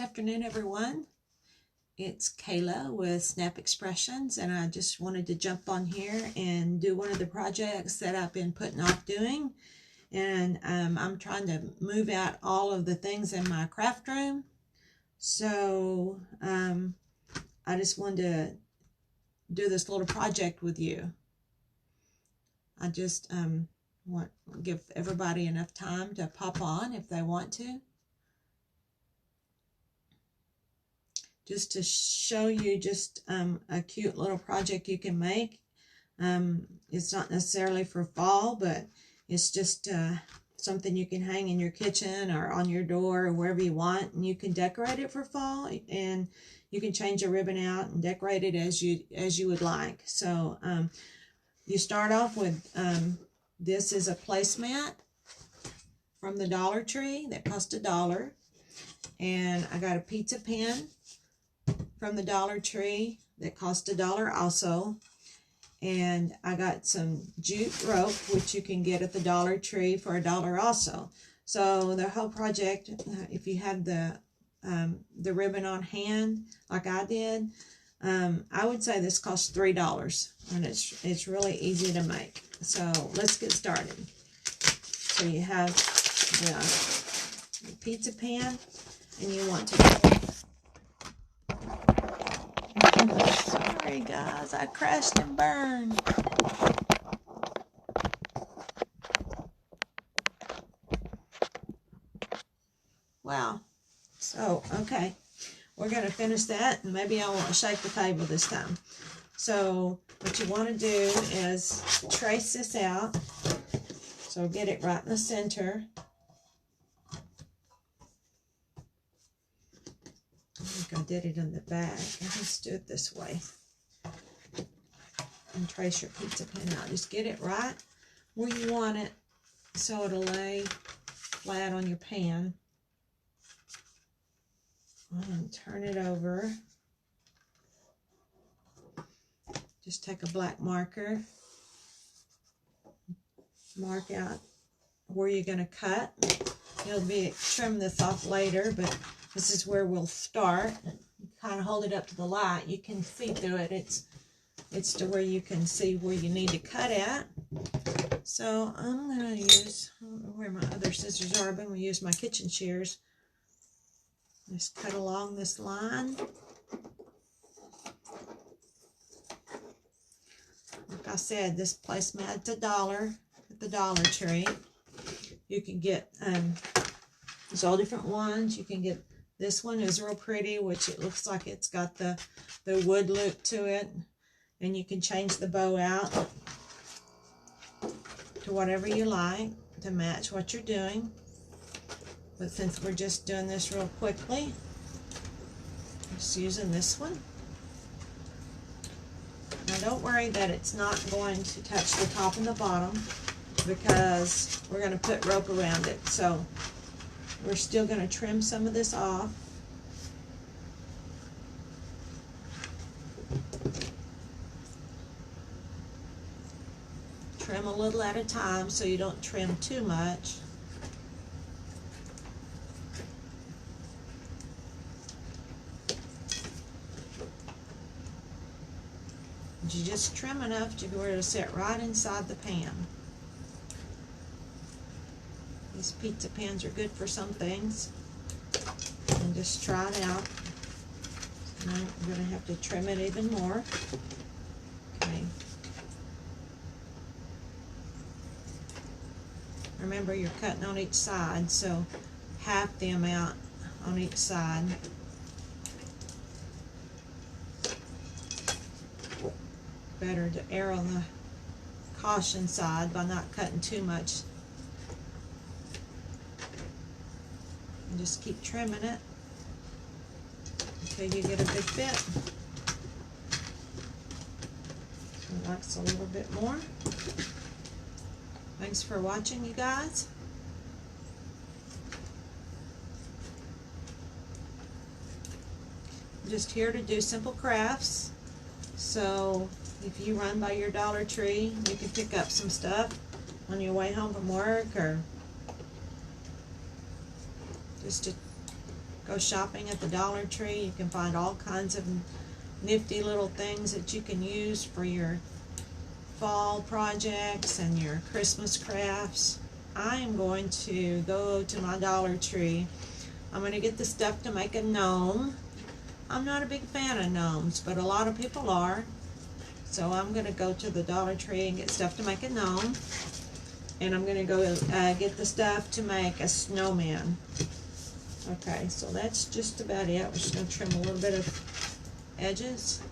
afternoon, everyone. It's Kayla with Snap Expressions, and I just wanted to jump on here and do one of the projects that I've been putting off doing. And I'm trying to move out all of the things in my craft room. So I just wanted to do this little project with you. I just want to give everybody enough time to pop on if they want to. Just to show you just a cute little project you can make. It's not necessarily for fall, but it's just something you can hang in your kitchen or on your door or wherever you want, and you can decorate it for fall, and you can change the ribbon out and decorate it as you would like. So you start off with this is a placemat from the Dollar Tree that cost $1, and I got a pizza pen from the Dollar Tree that cost $1 also, and I got some jute rope, which you can get at the Dollar Tree for $1 also. So the whole project, if you have the ribbon on hand like I did, I would say this costs $3, and it's really easy to make. So let's get started. So you have the pizza pan, and you want to sorry guys, I crashed and burned. Wow. So, okay. We're going to finish that, and maybe I won't shake the table this time. So, what you want to do is trace this out. So, get it right in the center. I think I did it in the back. Let's do it this way. And trace your pizza pen out. Just get it right where you want it so it'll lay flat on your pan. And turn it over. Just take a black marker. Mark out where you're going to cut. You'll trim this off later, but this is where we'll start. Kind of hold it up to the light. You can see through it. It's to where you can see where you need to cut at. So I'm going to use, I don't know where my other scissors are, but I'm going to use my kitchen shears. Just cut along this line. Like I said, this placemat's $1 at the Dollar Tree. You can get, there's all different ones. You can get, this one is real pretty, which it looks like it's got the wood look to it. And you can change the bow out to whatever you like to match what you're doing. But since we're just doing this real quickly, I'm just using this one. Now don't worry that it's not going to touch the top and the bottom, because we're going to put rope around it. So we're still going to trim some of this off. Trim a little at a time so you don't trim too much. You just trim enough to where it'll sit right inside the pan. These pizza pans are good for some things. And just try it out. Now I'm going to have to trim it even more. Okay. Remember, you're cutting on each side, so half the amount on each side. Better to err on the caution side by not cutting too much. And just keep trimming it until you get a good fit. So that's a little bit more. Thanks for watching, you guys. I'm just here to do simple crafts. So if you run by your Dollar Tree, you can pick up some stuff on your way home from work, or just to go shopping at the Dollar Tree. You can find all kinds of nifty little things that you can use for your fall projects and your Christmas crafts. I am going to go to my Dollar Tree. I'm going to get the stuff to make a gnome. I'm not a big fan of gnomes, but a lot of people are. So I'm going to go to the Dollar Tree and get stuff to make a gnome. And I'm going to go get the stuff to make a snowman. Okay, so that's just about it. We're just going to trim a little bit of edges.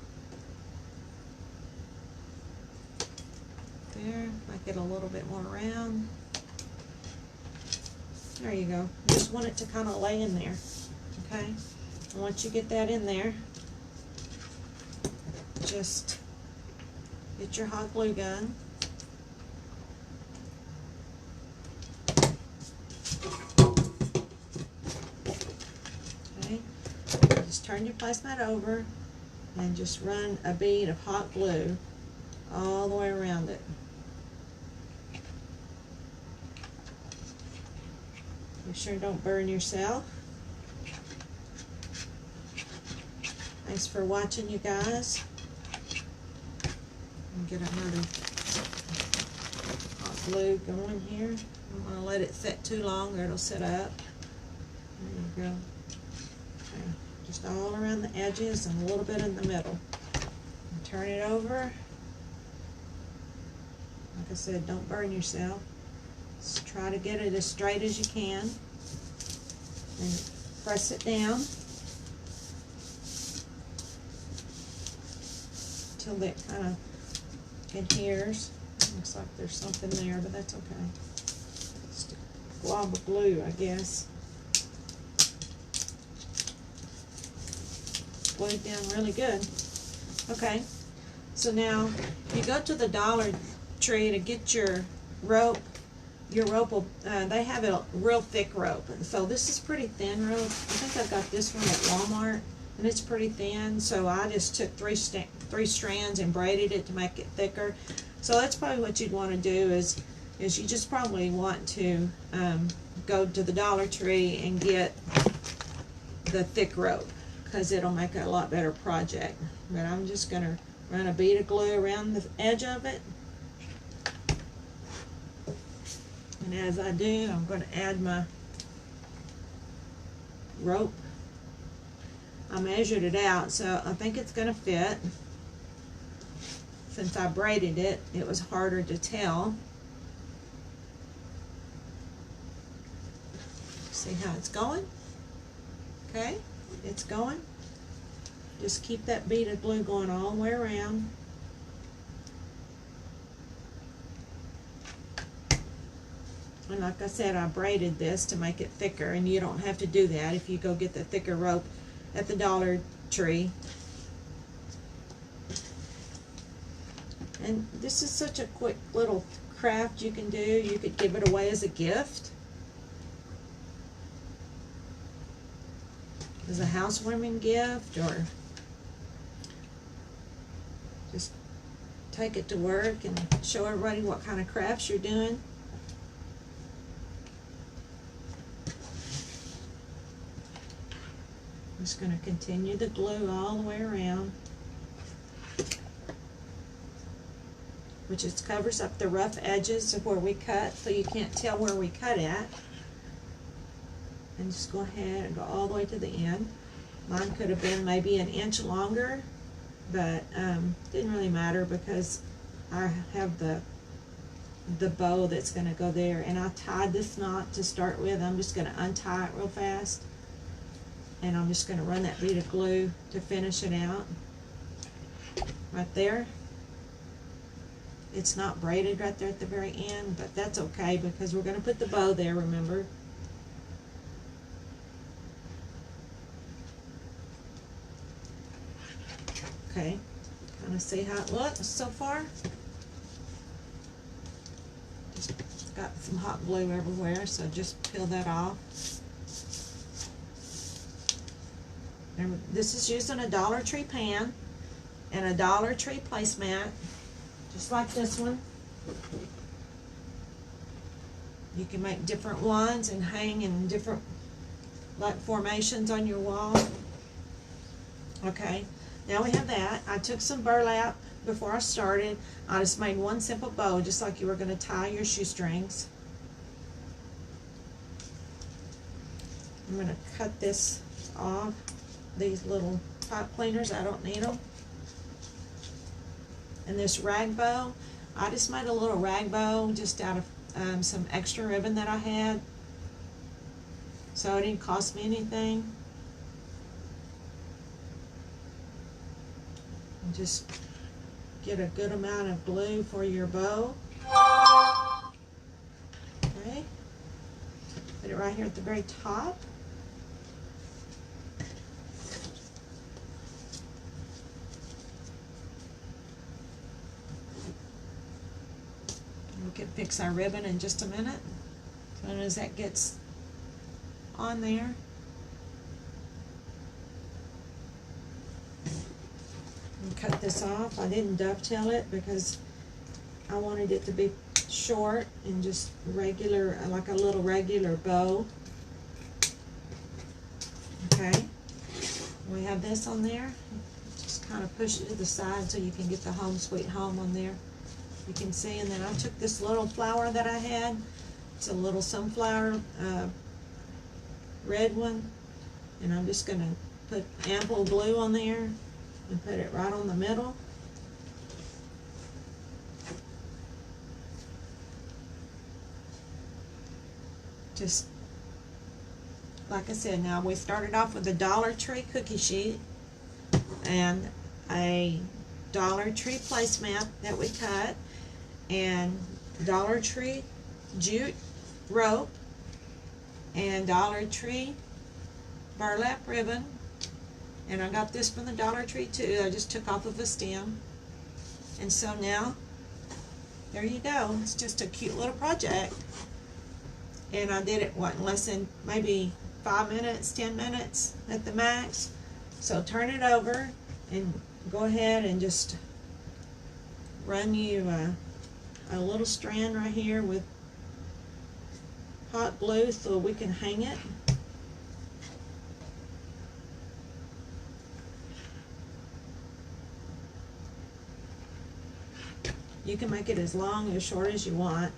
There, make it a little bit more round. There you go. Just want it to kind of lay in there. Okay, and once you get that in there, just get your hot glue gun. Just turn your placemat over and just run a bead of hot glue all the way around it. Make sure don't burn yourself. Thanks for watching, you guys. Get another hot glue going here. I'm going to let it set too long or it'll sit up. There you go. Okay. Just all around the edges and a little bit in the middle. And turn it over. Like I said, don't burn yourself. Just try to get it as straight as you can. And press it down until it kind of adheres. Looks like there's something there, but that's okay. Just a glob of glue, I guess. Glued down really good. Okay, so now you go to the Dollar Tree to get your rope. Your rope will, they have a real thick rope. So this is pretty thin rope. I think I got this one at Walmart, and it's pretty thin. So I just took three strands and braided it to make it thicker. So that's probably what you'd want to do is you just probably want to go to the Dollar Tree and get the thick rope, because it'll make it a lot better project. But I'm just going to run a bead of glue around the edge of it. And as I do, I'm going to add my rope. I measured it out, so I think it's going to fit. Since I braided it, it was harder to tell. See how it's going? Okay, it's going. Just keep that bead of glue going all the way around. And like I said, I braided this to make it thicker, and you don't have to do that if you go get the thicker rope at the Dollar Tree. And this is such a quick little craft you can do. You could give it away as a gift, as a housewarming gift, or just take it to work and show everybody what kind of crafts you're doing. I'm just going to continue the glue all the way around, which just covers up the rough edges of where we cut, so you can't tell where we cut at. And just go ahead and go all the way to the end. Mine could have been maybe an inch longer, but didn't really matter because I have the bow that's going to go there. And I tied this knot to start with. I'm just going to untie it real fast. And I'm just going to run that bead of glue to finish it out. Right there. It's not braided right there at the very end, but that's okay because we're going to put the bow there, remember. Okay, kind of see how it looks so far. Just got some hot glue everywhere, so just peel that off. And this is using a Dollar Tree pan and a Dollar Tree placemat, just like this one. You can make different ones and hang in different like formations on your wall. Okay, now we have that. I took some burlap before I started. I just made one simple bow, just like you were going to tie your shoestrings. I'm going to cut this off, these little pipe cleaners. I don't need them. And this rag bow, I just made a little rag bow just out of some extra ribbon that I had. So it didn't cost me anything. And just get a good amount of glue for your bow. Okay. Put it right here at the very top. We can fix our ribbon in just a minute. As soon as that gets on there. And cut this off. I didn't dovetail it because I wanted it to be short and just regular, like a little regular bow. Okay. We have this on there. Just kind of push it to the side so you can get the Home Sweet Home on there. You can see, and then I took this little flower that I had. It's a little sunflower red one, and I'm just going to put ample glue on there and put it right on the middle. Just like I said, now we started off with a Dollar Tree cookie sheet and a Dollar Tree placemat that we cut, and Dollar Tree jute rope, and Dollar Tree burlap ribbon. And I got this from the Dollar Tree too. I just took off of a stem. And so now, there you go. It's just a cute little project. And I did it, what, in less than maybe 5 minutes, 10 minutes at the max. So turn it over and go ahead and just run you a little strand right here with hot glue so we can hang it. You can make it as long or as short as you want,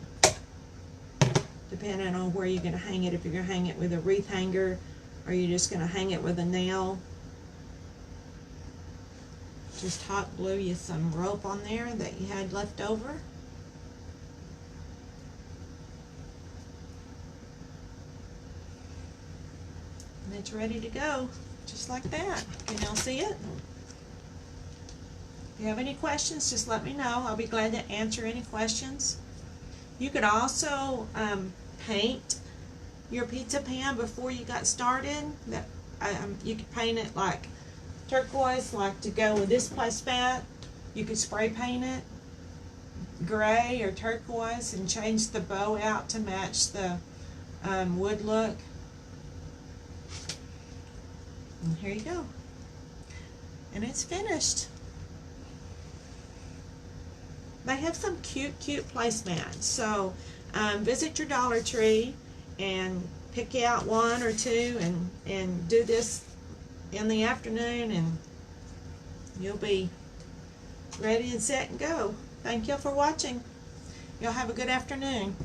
depending on where you're going to hang it. If you're going to hang it with a wreath hanger, or you're just going to hang it with a nail. Just hot glue you some rope on there that you had left over. And it's ready to go, just like that. Can y'all see it? If you have any questions, just let me know. I'll be glad to answer any questions. You could also paint your pizza pan before you got started. That you could paint it like turquoise, like to go with this placemat. You could spray paint it gray or turquoise and change the bow out to match the wood look. And here you go. And it's finished. They have some cute placemats. So visit your Dollar Tree and pick out one or two and do this in the afternoon, and you'll be ready and set and go. Thank you for watching. Y'all have a good afternoon.